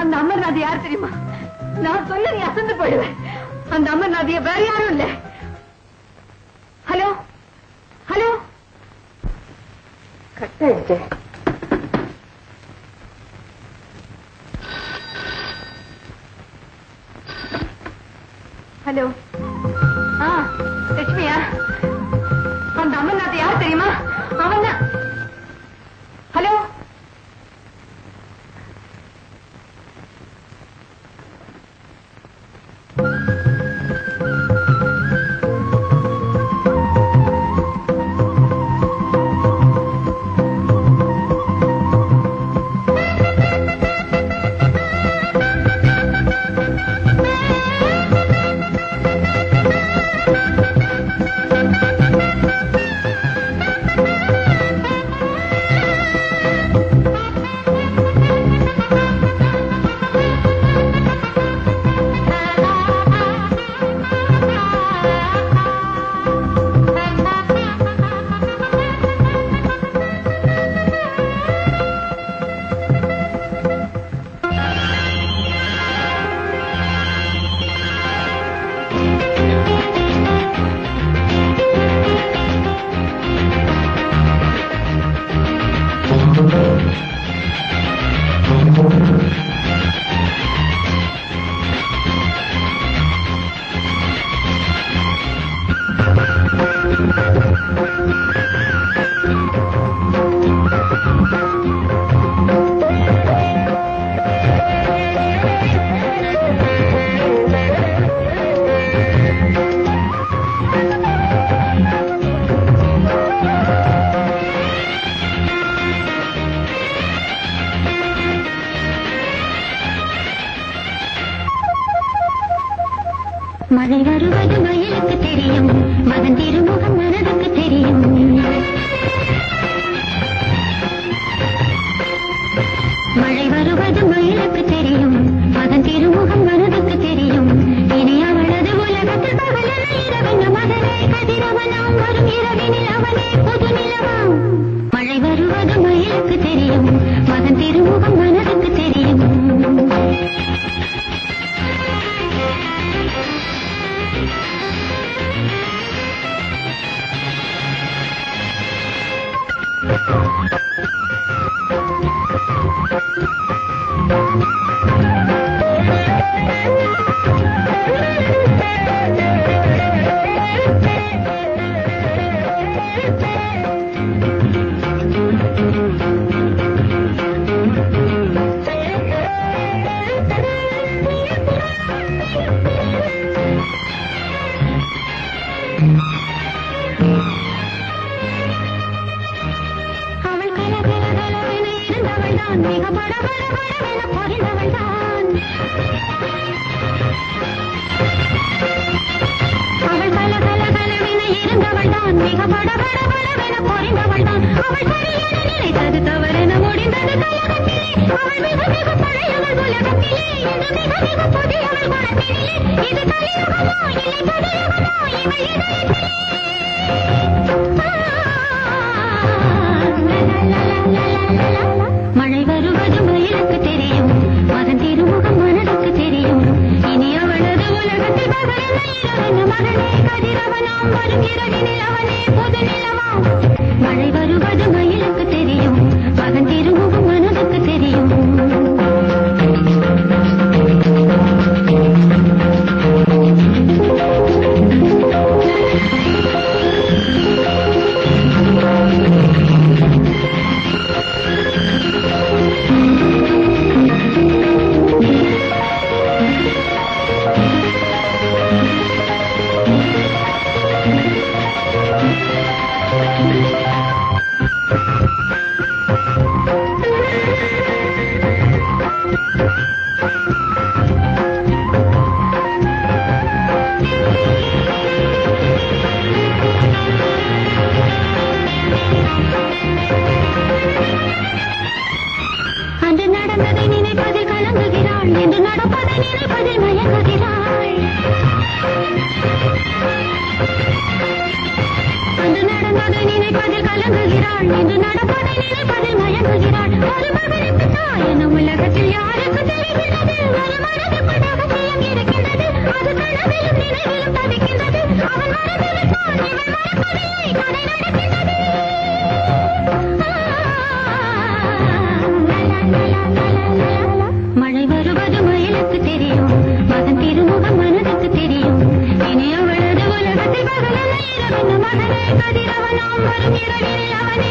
அந்த அமர்நாத் யார் தெரியுமா? நான் சொல்ல நீ அசந்து போயிடுவேன். அந்த அமர்நாதிய வேற யாரும் இல்ல. ஹலோ ஹலோ, கட் ஆயிடுச்சு. ஹலோ, லட்சுமியா? அந்த அமர்நாத் யார் தெரியுமா? அவன் தான். ஹலோ, மழை வருவது மயிலுக்கு தெரியும், மகன் திருமுகம் மனதுக்கு தெரியும். மழை வருவது மயிலுக்கு தெரியும், மகன் திருமுகம் மனதுக்கு தெரியும். இனி அவளது உலகத்தில் பகலென இரவென்ன மகனே கதிரவனாம், வரும் இரவினில் அவனே புது நிலவாம். மழை வருவது மயிலுக்கு தெரியும், மகன் திருமுகம் மனதுக்கு தெரியும். மழை வருவது மயிலுக்கு தெரியும், மகன் திருமுகம் மனதுக்கு தெரியும். இனி அவளது உலகத்தில் பகலென இரவென்ன மகனே கதிரவனாம், வரும் இரவினில் அவனே புது நிலவாம். மழை வருவது மயிலுக்கு தெரியும், மகன் திருமுகம் மனதுக்கு தெரியும். அன்று நடந்ததை நினைப்பதில் கலங்குகிறாள், என்று நடப்பதை நினைப்பதில் மயங்குகிறாள். அன்று நடந்ததை நினைப்பதில் கலங்குகிறாள், என்று நடப்பதை நினைப்பதில் மயங்குகிறாள். ஒரு மகனுக்கு தாய் என உலகத்தில் யாருக்கு தெரிகிறாள்? மனதுக்குள் ரகசியம் இருக்கின்றது. அது கனவிலும் நினைவிலும் தவிக்கின்றது. அவன் மறந்துவிட்டான், இவள் மறக்கவில்லை, கதை நடக்கின்றது. மழை வருவது மயிலுக்கு தெரியும், மகன் திருமுகம் மனதுக்கு தெரியும். இனி அவளது உலகத்தில் பகலல்ல இரவென்ன மகனே கதிரவனாம் வரும் இரவில் அவனே